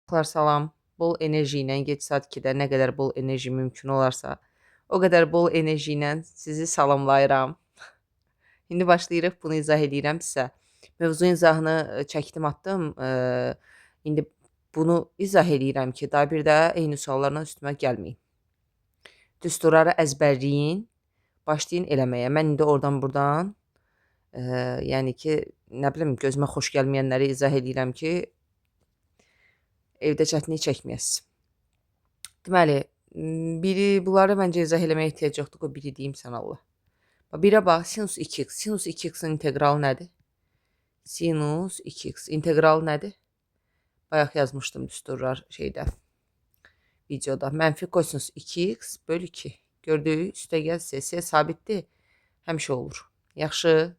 Salam, bol enerji ilə 7 saat 2-də nə qədər bol enerji mümkün olarsa, o qədər bol enerji ilə sizi salamlayıram. İndi başlayırıq, bunu izah eləyirəm sizə. Mövzunun izahını çəkdim, atdım. İndi bunu izah eləyirəm ki, daha bir də eyni suallarla üstümə gəlməyin. Düsturları əzbərləyin, başlayın eləməyə. Mən indi oradan-buradan, yəni ki, nə bilim, gözümə xoş gəlməyənləri izah eləyirəm ki, evdə çətinlik çəkməyəsiniz. Deməli, bunları məncə izah eləməyə ehtiyac yoxdur, qoy biri deyim sən Allah. Birə bax, sinus 2x. Sinus 2x-in integralı nədir? Sinus 2x. İntegralı nədir? Bayaq yazmışdım düsturlar şeydə, videoda. Mənfi kosinus 2x bölü 2. Gördük, üstəgəl c sabitdir. Həmişə olur. Yaxşı.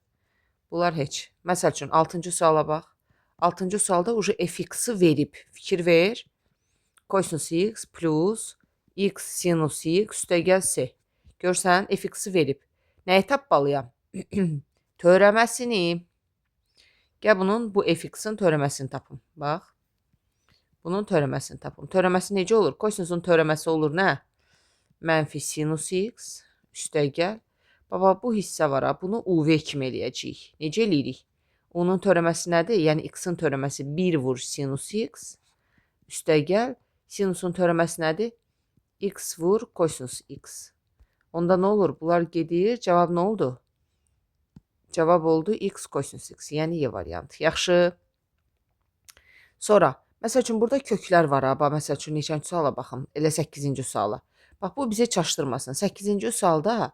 Bunlar heç. Məsəl üçün 6-cı suala bax. 6-cı sualda ucu fx-i verib. Fikir ver. Kosinus x plus x sinus x üstəgəl c. Görsən, fx-i verib. Nəyi tapmalıyam? Törəməsini. Gəl bunun bu fx-in törəməsini tapım. Bax. Bunun törəməsini tapım. Törəməsi necə olur? Kosinusun törəməsi olur nə? Mənfi sinus x üstəgəl. Baba, bu hissə var ha. Bunu UV kimi eləyəcəyik. Necə eləyirik? Onun törəməsi nədir? Yəni x-in törəməsi 1 vur sinus x üstəgəl. Sinusun törəməsi nədir? X vur kosinus x. Onda nə olur? Bunlar gedir. Cavab nə oldu? Cavab oldu x kosinus x. Yəni Y variantı. Yaxşı. Sonra, məsəl üçün, burada köklər var ha. Məsəl üçün, neçənci suala baxım. Elə 8-ci suala. Bax, bu bizi çaşdırmasın. 8-ci sualda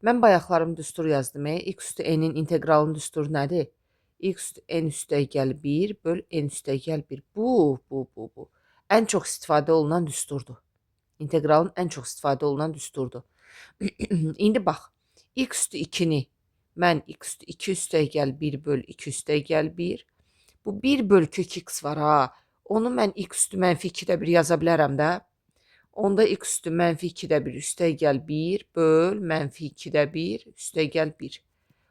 mən bayaqlarım düstur yazdım. X üstü n'in integralının düsturu nədir? X üstü n üstəgəl 1 böl n üstəgəl 1. Bu. Ən çox istifadə olunan düsturdur. İntegralın ən çox istifadə olunan düsturdur. İndi bax, x üstü 2-ni mən x üstü 2 üstəgəl 1 böl 2 üstəgəl 1. Bu 1 böl kök x var ha. Onu mən x üstü mənfi 2-də 1 yaza bilərəm də. Onda x üstü mənfi 2-də 1 üstəgəl 1 böl mənfi 2-də 1 üstəgəl 1.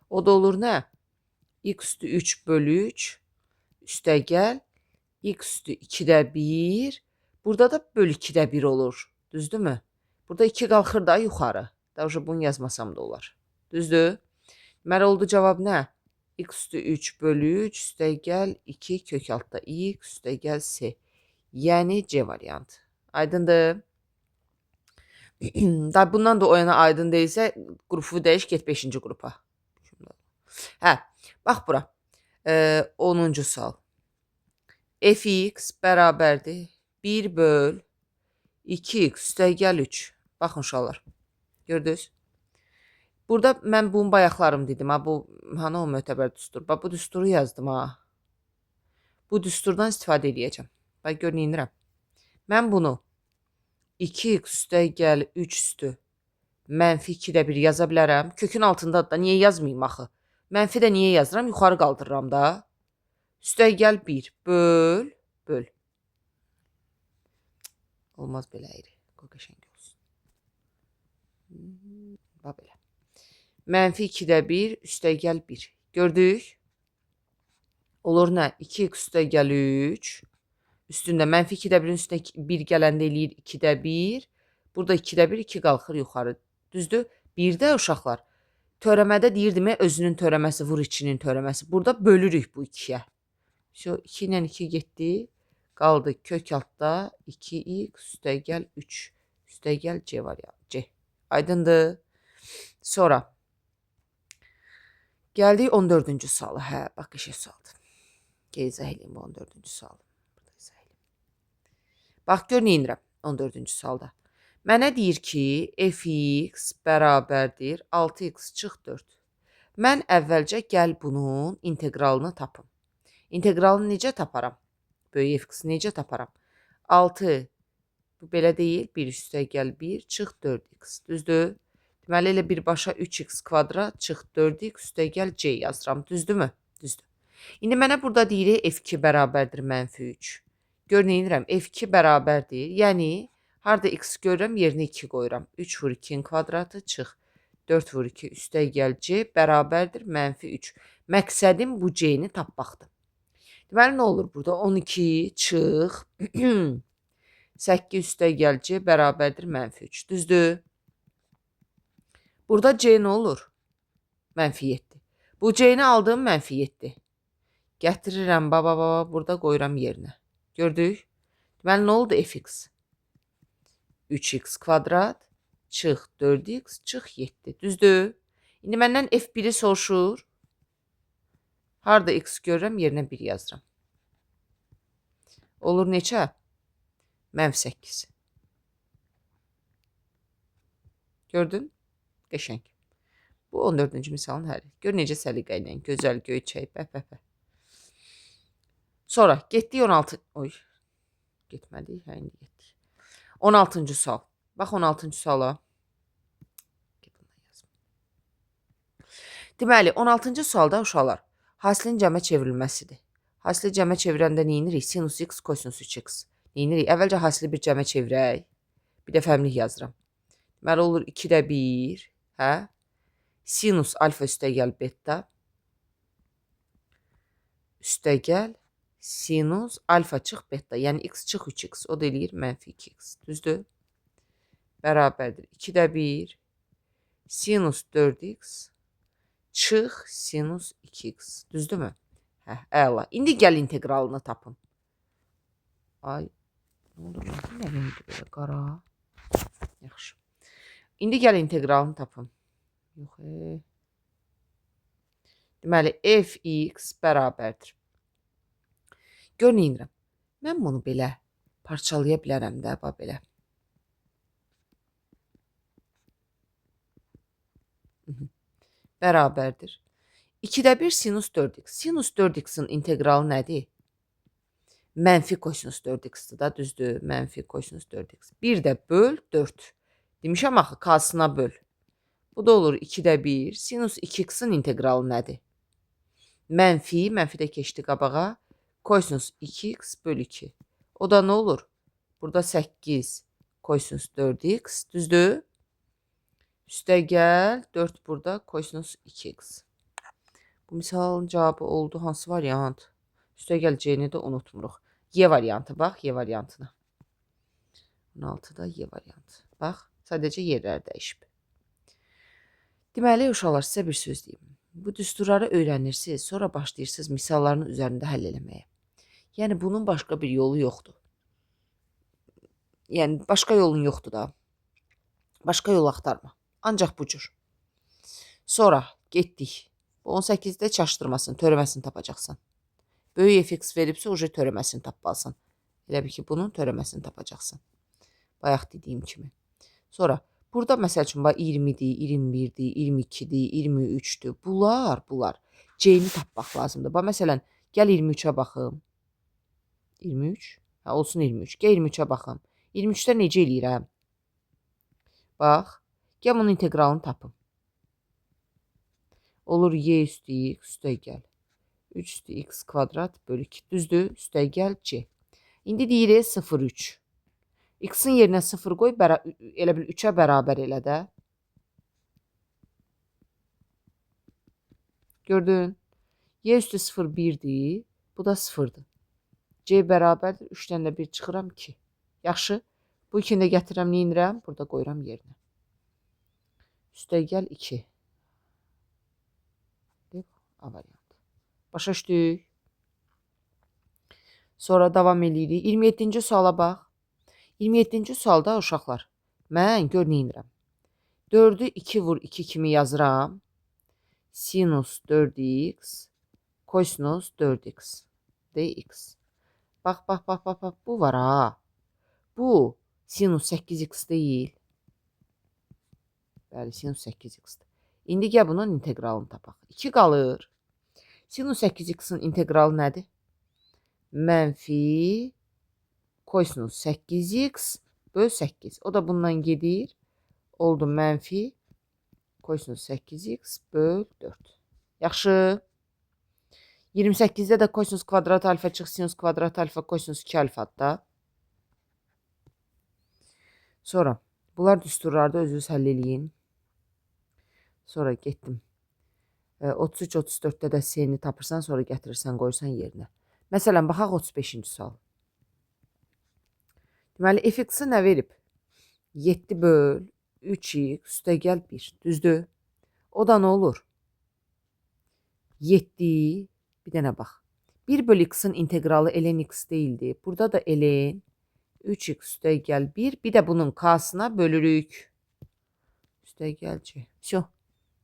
O da olur nə? X üstü 3 böl 3 üstəgəl x üstü 2-də 1. Burada da böl 2-də 1 olur. Düzdürmü? Burada 2 qalxır da yuxarı. Daha bunu yazmasam da olar. Düzdür? Deməli oldu cavab nə? X üstü 3 böl 3 üstəgəl 2 kök altda x üstəgəl c. Yəni C variantı. Aydındır? Da bundan da o yana aydın deyilsə, qrupu dəyiş, get 5-ci qrupa. Hə, bax bura. 10-cu sual. Fx bərabərdir 1 böl 2x üstəgəl 3. Baxın uşaqlar. Gördünüz? Burada mən bunun bayaqlarım dedim. Ha, bu hanı o mötəbər düstur? Bax, bu düsturu yazdım ha. Bu düsturdan istifadə edəcəm. Bax, gör neyinirəm. Mən bunu 2x üstəgəl 3 üstü mənfi 2-də 1 yaza bilərəm. Kökün altındadır da. Niyə yazmayayım axı? Mənfi də niyə yazıram? Yuxarı qaldırıram da. Üstəgəl 1 böl. Olmaz belə əyri. Qoy qəşəng olsun. Bax belə. Mənfi 2-də 1 üstəgəl 1. Gördük? Olur nə? 2x üstəgəl 3. Üstündə mənfi 2-də 1-in üstünə 1 gələndə eləyir 2-də 1. Burada 2-də 1, 2 qalxır yuxarı. Düzdür? 1-də uşaqlar. Törəmədə deyirdimə özünün törəməsi vur 2-nin törəməsi. Burada bölürük bu 2-yə. 2 ilə 2 getdi. Qaldı kök altda 2x üstəgəl 3. Üstəgəl C variantı. C. Aydındır? Sonra. Gəldik 14-cü suala. Hə, bax qəşəng sualdır. Gəl izah eləyim bu 14-cü sualı. Bax, gör neyinirəm 14-cü sualda. Mənə deyir ki, fx bərabərdir 6x çıx 4. Mən əvvəlcə gəl bunun integralını tapım. İntegralını necə taparam? Böyük fx-i necə taparam? 6, bu belə deyil, 1 üstəgəl 1 çıx 4x. Düzdür? Deməli, elə birbaşa 3x kvadrat çıx 4x üstəgəl c yazıram. Düzdürmü? Düzdür. İndi mənə burada deyir f2 bərabərdir mənfi 3. Gör neyinirəm? F2 bərabərdir. Yəni, harada x görürəm, yerinə 2 qoyuram. 3 vur 2-nin kvadratı çıx. 4 vur 2 üstəgəl c bərabərdir mənfi 3. Məqsədim bu c-ni tapmaqdır. Deməli, nə olur burada? 12 çıx 8 üstə gəl C bərabərdir -3. Düzdür? Burada C nə olur? -7. Bu C-ni aldığım -7. Gətirirəm baba, burada qoyuram yerinə. Gördük? Deməli, nə oldu fx? 3x kvadrat çıx 4x çıx 7. Düzdür? İndi məndən f1-i soruşur. Harda x görürəm, yerinə 1 yazıram. Olur neçə? -8. Gördün? Qəşəng. Bu 14-cü misalın həlli. Gör necə səliqə ilə, gözəl göyçək, bəh. Sonra getdik 16. Oy. Getmədik, hə indi getdik. 16-cı sual. Bax 16-cı suala. Deməli, 16-cı sualda uşaqlar hasilin cəmə çevrilməsidir. Hasili cəmə çevirəndə nə edirik? Sinus x, kosinus 3x. Nə edirik? Əvvəlcə hasili bir cəmə çevirək. Bir də fəmlik yazıram. Deməli, olur 2-də 1, hə? Sinus alfa üstəgəl beta üstəgəl sinus alfa çıx beta. Yəni x çıx 3x. O da eləyir -2x. Düzdür? Bərabərdir. 2-də 1 sinus 4x çıx sinus 2x. Düzdürmü? Hə, əla. İndi gəl integralını tapın. Ay, nə oldu? Nə rengi belə qara? Yaxşı. İndi gəl integralını tapın. Yox, Deməli, fx bərabərdir. Gör nə edirəm. Mən bunu belə parçalaya bilərəm də, belə. Bərabərdir. 2-də 1 sinus 4x. Sinus 4x'in integralı nədir? Mənfi kosinus 4x-dir da, düzdür? Mənfi kosinus 4x. 1-də böl 4. Demişəm axı, k-sına böl. Bu da olur 2-də 1. Sinus 2x'in integralı nədir? Mənfi də keçdi qabağa. Kosinus 2x bölü 2. O da nə olur? Burada 8 kosinus 4x, düzdür? Üstəgəl 4 burada kosinus 2x. Bu misalın cavabı oldu hansı variant? Üstəgəl C-ni də unutmuruq. Y variantı, bax, Y variantına. 16-da Y variantı. Bax, sadəcə yerlər dəyişib. Deməli, uşaqlar, sizə bir söz deyim. Bu düsturları öyrənirsiniz, sonra başlayırsınız misalların üzərində həll eləməyə. Yəni, bunun başqa bir yolu yoxdur. Yəni, başqa yolun yoxdur da. Başqa yol axtarma. Ancaq bu cür. Sonra getdik. 18-də çaşdırmasını, törəməsini tapacaqsan. Böyük fx veribsə, uca törəməsini tapmalısan. Elə bir ki, bunun törəməsini tapacaqsan. Bayaq dediyim kimi. Sonra, burada məsəl üçün 20-dir, 21-dir, 22-dir, 23-dür. Bunlar. C-ni tapmaq lazımdır. Məsələn, gəl 23-ə baxım. 23? Hə, olsun 23. Gəl 23-ə baxım. 23-də necə eləyirəm? Bax, gəl bunun integralını tapım. Olur y üstü x üstəgəl 3 üstü x kvadrat bölü 2. Düzdür? Üstəgəl c. İndi deyirik 0,3. X-in yerinə 0 qoy, elə bil 3-ə bərabər elə də. Gördün? Y üstü 0, 1-dir. Bu da 0-dır. C bərabərdir. 3-dən də 1 çıxıram 2. Yaxşı. Bu 2-ni də gətirirəm, nə edirəm? Burada qoyuram yerinə. Üstəgəl 2. A variantı. Başa düşdük. Sonra davam edirik. 27-ci suala bax. 27-ci sualda uşaqlar, mən gör nə edirəm. 4-ü 2 vur 2 kimi yazıram. Sinus 4x kosinus 4x dx. Bax, bu var ha. Bu sinus 8x deyil. Bəli, sinus 8x-dir. İndi gəl bunun integralını tapaq. 2 qalır. Sinus 8x-in integralı nədir? Mənfi kosinus 8x böl 8. O da bundan gedir. Oldu mənfi kosinus 8x böl 4. Yaxşı. 28-də də kosinus kvadrat alfa çıx sinus kvadrat alfa kosinus 2 alfadır da. Sonra bunlar düsturlarda özünüz həll eləyin. Sonra getdim. 33-34-də də C-ni tapırsan, sonra gətirirsən, qoyursan yerinə. Məsələn, baxaq 35-ci sual. Deməli, f(x)-i nə verib? 7 böl 3x üstəgəl 1. Düzdür? O da nə olur? 7, bir dənə bax. 1 böl x-in integralı ln x deyildi. Burada da ln 3x üstəgəl 1. Bir də bunun k-sına bölürük. Üstəgəl c. Всё.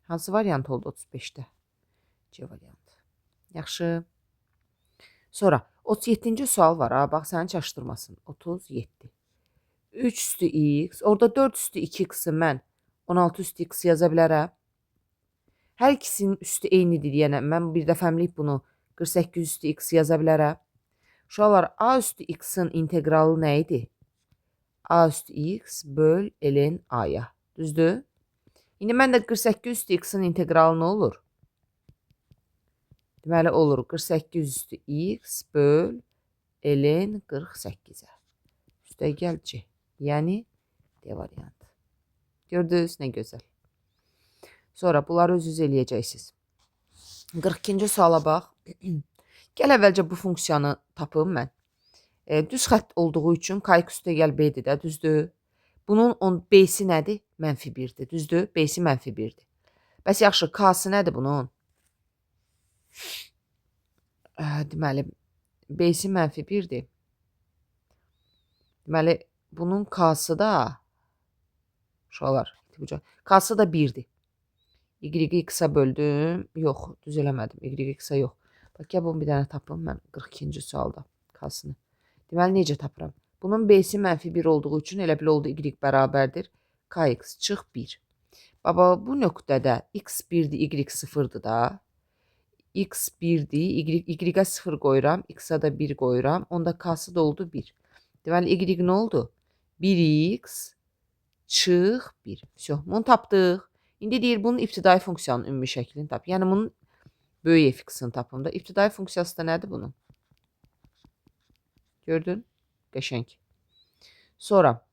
Hansı variant oldu 35-də? C variantı. Yaxşı. Sonra 37-ci sual var. Ha, bax səni çaşdırmasın. 37. 3 üstü x. Orada 4 üstü 2x-i mən 16 üstü x yaza bilərəm. Hər ikisinin üstü eynidir. Yəni mən bir dəfəmlik bunu 48 üstü x yaza bilərəm. Uşaqlar, a üstü x-in integralı nə idi? A üstü x böl ln a-ya. Düzdür? İndi mən də 48 üstü x-in integralı nə olur? Deməli olur 48 üstü x böl ln 48-ə. Üstəgəl c. Yəni D variantı. Gördünüz, nə gözəl. Sonra bunları öz-öz eləyəcəksiniz. 42-ci suala bax. Gəl əvvəlcə bu funksiyanı tapım mən. Düz xətt olduğu üçün kx üstəgəl b-dir də, düzdür? Bunun b-si nədir? -1-dir, düzdür? B-si -1-dir. Bəs yaxşı, k-sı nədir bunun? Deməli, b-si -1-dir. Deməli, bunun k-sı da, uşaqlar, k-sı da 1-dir. Y-i x-a böldüm. Yox, düz eləmədim. Y-i x-a yox. Bax, gəl bunu bir dənə tapım mən 42-ci sualda k-sını. Deməli, necə tapıram? Bunun b-si -1 olduğu üçün elə bil oldu y bərabərdir. Kx çıx 1. Baba, bu nöqtədə x 1-dir, y 0-dır da. X 1-dir, y-ə 0 qoyuram, x-a da 1 qoyuram. Onda k-sı da oldu 1. Deməli, y nə oldu? 1x çıx 1. Всё, bunu tapdıq. İndi deyir, bunun ibtidai funksiyanın ümumi şəklini tap. Yəni, bunun böyük f(x)-ını tapım da. İbtidai funksiyası da nədir bunun? Gördün? Qəşəng. Sonra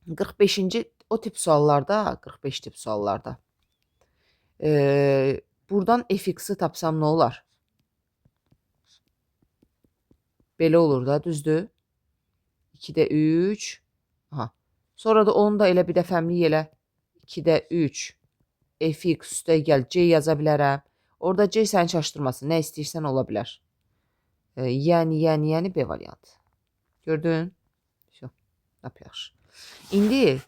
45-ci o tip suallarda, 45 tip suallarda buradan f(x)-i tapsam nə olar? Belə olur da, düzdür? 2-də 3. Aha. Sonra da onu da elə bir dəfəmlik elə 2-də 3 f(x) üstəgəl c yaza bilərəm. Orada c səni çaşdırmasın. Nə istəyirsən ola bilər. Yəni B variantı. Gördün? Lap yaxşı. İndi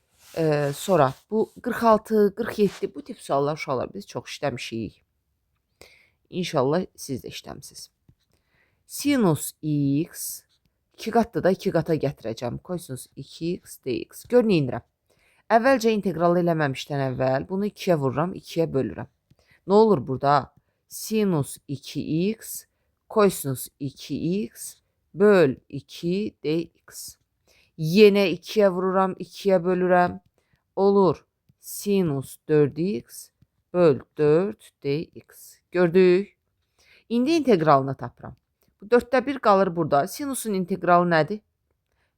sonra bu 46, 47 bu tip suallar uşaqlar biz çox işləmişik. İnşallah siz də işləmisiniz. Sinus x 2 qatda da 2 qata gətirəcəm. Kosinus 2x dx. Gör nə edirəm. Əvvəlcə integral eləməmişdən əvvəl bunu 2-yə vururam, 2-yə bölürəm. Nə olur burada? Sinus 2x kosinus 2x böl 2 dx. Yenə 2-yə vururam, 2-yə bölürəm. Olur sinus 4x böl 4 dx. Gördük. İndi integralını tapıram. Bu 4'də 1 qalır burada. Sinusun integralı nədir?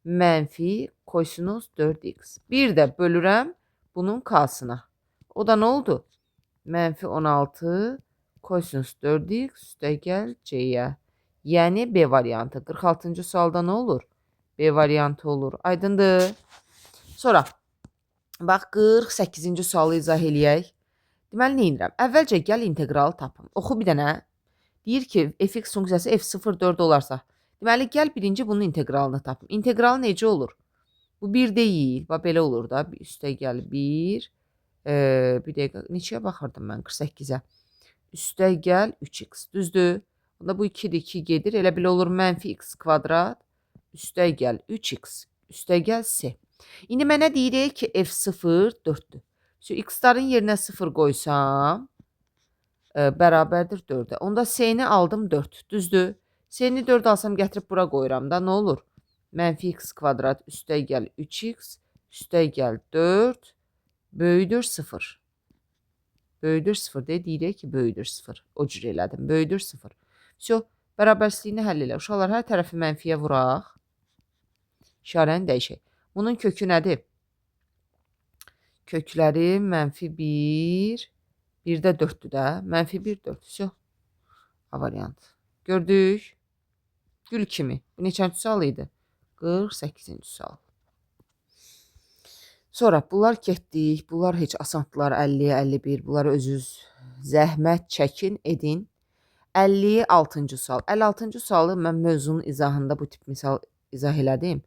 Mənfi kosinus 4x. Bir də bölürəm bunun k-sına. O da nə oldu? Mənfi 16 kosinus 4x üstəgəl c-yə. Yəni B variantı. 46-cı sualda nə olur? B variantı olur. Aydındır. Sonra bax 48-ci sualı izah eləyək. Deməli nə edirəm? Əvvəlcə gəl integralı tapım. Oxu bir dənə. Deyir ki, f(x) funksiyası f0,4 olarsa. Deməli gəl birinci bunun integralını tapım. İntegralı necə olur? Bu 1 deyil. Bax belə olur da. Üstəgəl 1. Bir dəqiqə. Neçəyə baxırdım mən? 48-ə. Üstəgəl 3x. Düzdür? Onda bu 2-dir, 2 gedir. Elə belə olur mənfi x kvadrat. Üstəgəl 3x. Üstəgəl s. İndi mənə deyirik ki, f0 4-dür. X-ların yerinə 0 qoysam, bərabərdir 4-ə. Onda s-ni aldım 4. Düzdür? S-ni 4 alsam gətirib bura qoyuram da, nə olur? Mənfi x kvadrat üstəgəl 3x üstəgəl 4 böyüdür 0. Böyüdür 0 deyə deyirik ki, böyüdür 0. O cür elədim. Böyüdür 0. Всё, bərabərsizliyini həll elə. Uşaqlar, hər tərəfi mənfiyə vuraq. İşarəni dəyişək. Bunun kökü nədir? Kökləri mənfi 1, 1-də 4-dür də. Mənfi 1, 4. Всё. A variant. Gördük. Gül kimi. Bu neçənci sual idi? 48-ci sual. Sonra bunlar getdik. Bunlar heç asandılar. 50-yə 51. Bunları özünüz zəhmət çəkin, edin. 56-cı sual. 56-cı sualı mən mövzunun izahında bu tip misal izah elədim.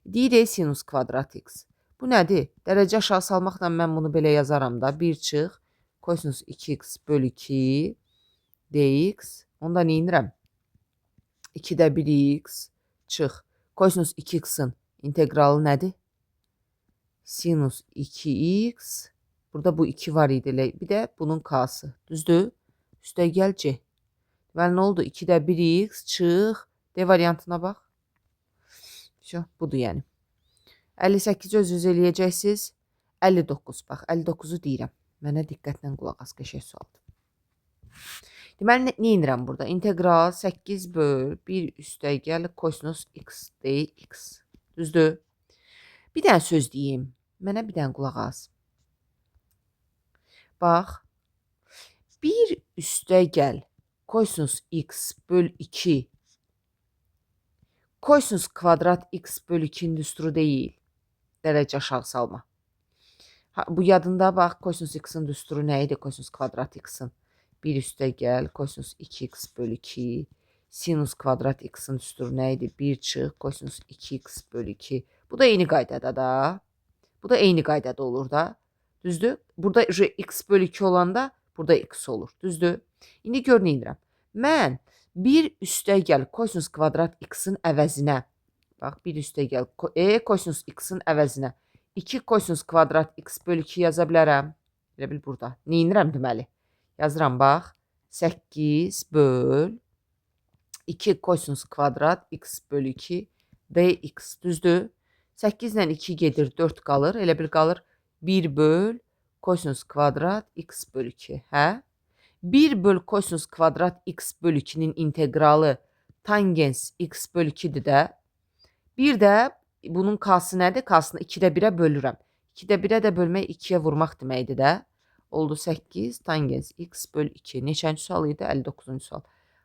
Deyir sinus kvadrat x. Bu nədir? Dərəcə aşağı salmaqla mən bunu belə yazaram da. 1 çıx. Kosinus 2x bölü 2 dx. Onda nə edirəm? 2-də 1x çıx. Kosinus 2x-in integralı nədir? Sinus 2x. Burada bu 2 var idi. Bir də bunun k'sı. Düzdür? Üstə gəl c. Deməli nə oldu? 2-də 1x çıx. D variantına bax. Budur yəni. 58-i özünüz eləyəcəksiniz. 59. Bax 59-u deyirəm. Mənə diqqətlə qulaq as, qəşəng sualdır. Deməli nə edirəm burada? İntegral 8 böl 1 üstəgəl kosinus x dx. Düzdür? Bir dənə söz deyim. Mənə bir dənə qulaq as. Bax. 1 üstəgəl kosinus x böl 2 kosinus kvadrat x böl 2'nin düsturu deyil. Dərəcə aşağı salma. Bu yadında bax, kosinus x'in düsturu nə idi? Kosinus kvadrat x'in 1 üstəgəl kosinus 2x böl 2 sinus kvadrat x'in düsturu nə idi? 1 çıx kosinus 2x böl 2. Bu da eyni qaydada da. Bu da eyni qaydada olur da. Düzdür? Burada x böl 2 olanda burada x olur. Düzdür? İndi gör nə edirəm. Mən 1 üstəgəl kosinus kvadrat x'in əvəzinə, bax 1 üstəgəl kosinus x'in əvəzinə 2 kosinus kvadrat x böl 2 yaza bilərəm. Elə bil burada. Nə edirəm deməli? Yazıram bax. 8 böl 2 kosinus kvadrat x böl 2 dx. Düzdür? 8 ilə 2 gedir, 4 qalır. Elə bil qalır 1 böl kosinus kvadrat x böl 2. Hə? 1 böl kosinus kvadrat x böl 2'nin integralı tangens x böl 2'dir də. Bir də bunun k'sı nədir? K'sını 2-də 1'ə bölürəm. 2-də 1'ə də bölmək 2'yə vurmaq deməkdir də. Oldu 8 tangens x böl 2. Neçənci sual idi? 59-cu sual.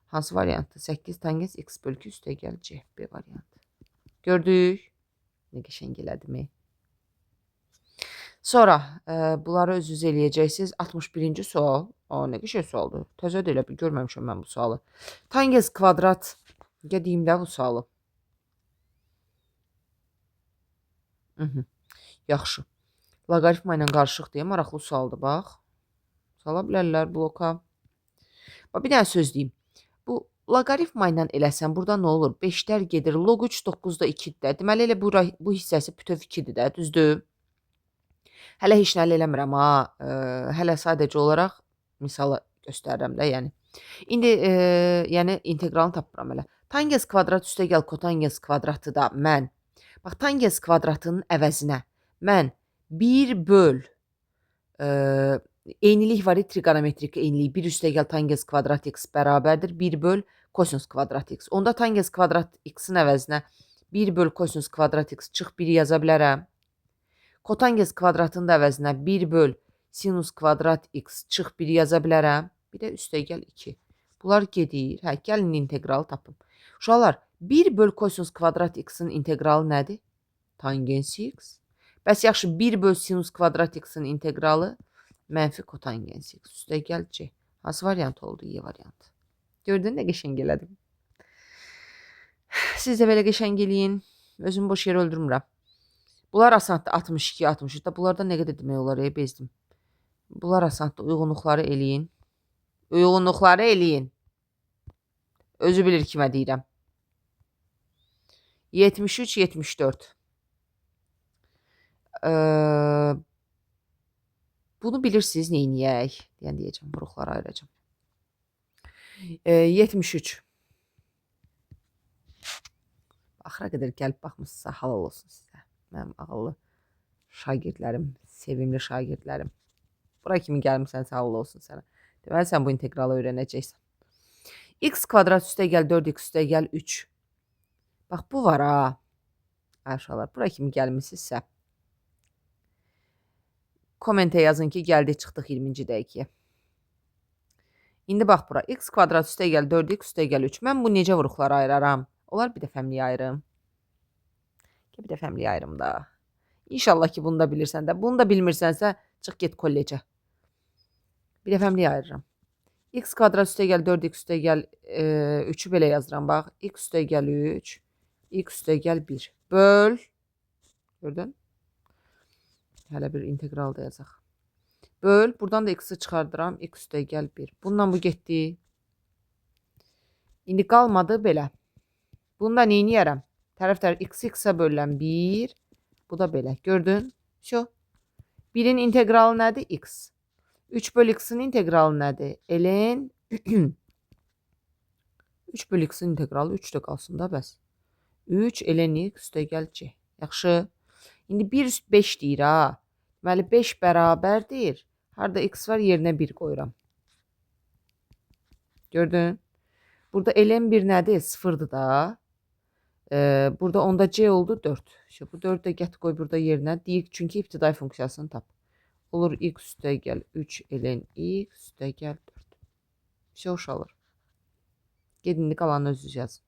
Hansı variantı? 8 tangens x böl 2 üstə gəl c. B variantı. Gördük. Nə qəşəng elədimi? Sonra bunları özünüz eləyəcəksiniz. 61-ci sual. Nə qəşəng sualdır. Təzə də elə bir görməmişəm mən bu sualı. Tangens kvadrat. Gedeyim də bu sualı. Yaxşı. Loqaritma ilə qarışıq deyə maraqlı sualdır, bax. Sala bilərlər bloka. Bir dənə söz deyim. Bu loqaritma ilə eləsən, burada nə olur? 5'lər gedir. Log 3 9'da 2'dir. Deməli elə bu hissəsi bütöv 2'dir də, düzdür? Hələ heç nə eləmirəm ha. Hələ sadəcə olaraq misalı göstərirəm də, yəni. İndi yəni integralını tapıram elə. Tangens kvadrat üstə gəl kotangens kvadratı da mən. Bax, tangens kvadratının əvəzinə mən 1 böl eynilik var, trigonometrik eynilik. 1 üstə gəl tangens kvadrat x bərabərdir 1 böl kosinus kvadrat x. Onda tangens kvadrat x-in əvəzinə 1 böl kosinus kvadrat x çıx 1 yaza bilərəm. Kotangens kvadratının da əvəzinə 1 böl sinus kvadrat x çıx 1 yaza bilərəm. Bir də üstə gəl 2. Bunlar gedir. Hə, gəlin integralı tapım. Uşaqlar, 1 böl kosinus kvadrat x-in integralı nədir? Tangens x. Bəs yaxşı, 1 böl sinus kvadrat x-in integralı mənfi kotangens x. Üstə gəl c. Hansı variant oldu? Y variantı. Gördün nə qəşəng elədim. Siz də belə qəşəng eləyin. Özümü boş yerə öldürmürəm. Bunlar asandır. 62, 63 da. Bunlarda nə qədər demək olar? Bezdim. Bunlar asandır. Uyğunluqları eləyin. Uyğunluqları eləyin. Özü bilir kimə deyirəm. 73, 74. Bunu bilirsiniz, neyniyək? Deyəcəm, buruqları ayıracam. 73. Axıra qədər gəlib baxmışsınızsa, halal olsun sizə. Mənim ağıllı şagirdlərim, sevimli şagirdlərim. Bura kimi gəlmişsənsə, halal olsun sənə. Deməli, sən bu integralı öyrənəcəksən. X kvadrat üstə gəl 4x üstə gəl 3. Bax, bu var ha. Aşağılar, bura kimi gəlmişsizsə. Kommentə yazın ki, gəldik, çıxdıq 20-ci dəqiqəyə. İndi bax bura. X kvadrat üstə gəl 4x üstə gəl 3. Mən bu necə vuruqları ayıraram? Olar bir də fəmliyə ayırım. Bir də fəmliyə ayırım da. İnşallah ki bunu da bilirsən də. Bunu da bilmirsənsə çıx get kollecə. Bir də fəmliyə ayırıram. X kvadrat üstəgəl 4x üstəgəl 3'ü belə yazıram bax. X üstəgəl 3, x üstəgəl 1. Böl. Gördün? Hələ bir integral da yazaq. Böl. Buradan da x'i çıxardıram. X üstəgəl 1. Bundan bu getdi. İndi qalmadı belə. Bunu da neyniyərəm? Tərəf x-ə bölülən 1. Bu da belə. Gördün? Şu. 1'in integralı nədir? X. 3 bölü x'in integralı nədir? Ln 3 bölü x'in integralı 3 də qalsın da bəs. 3 ln x üstəgəl c. Yaxşı. İndi 1 üst 5 deyir ha. Deməli 5 bərabərdir. Harada x var yerinə 1 qoyuram. Gördün? Burada ln 1 nədir? 0'dır da. Burada onda c oldu 4. İşte bu 4'ü də get qoy burada yerinə. Deyik çünki ibtidai funksiyasını tap. Olur x üstəgəl 3 ln x üstəgəl 4. Bir şey hoş alır. Gedin indi qalanını özünüz yazın.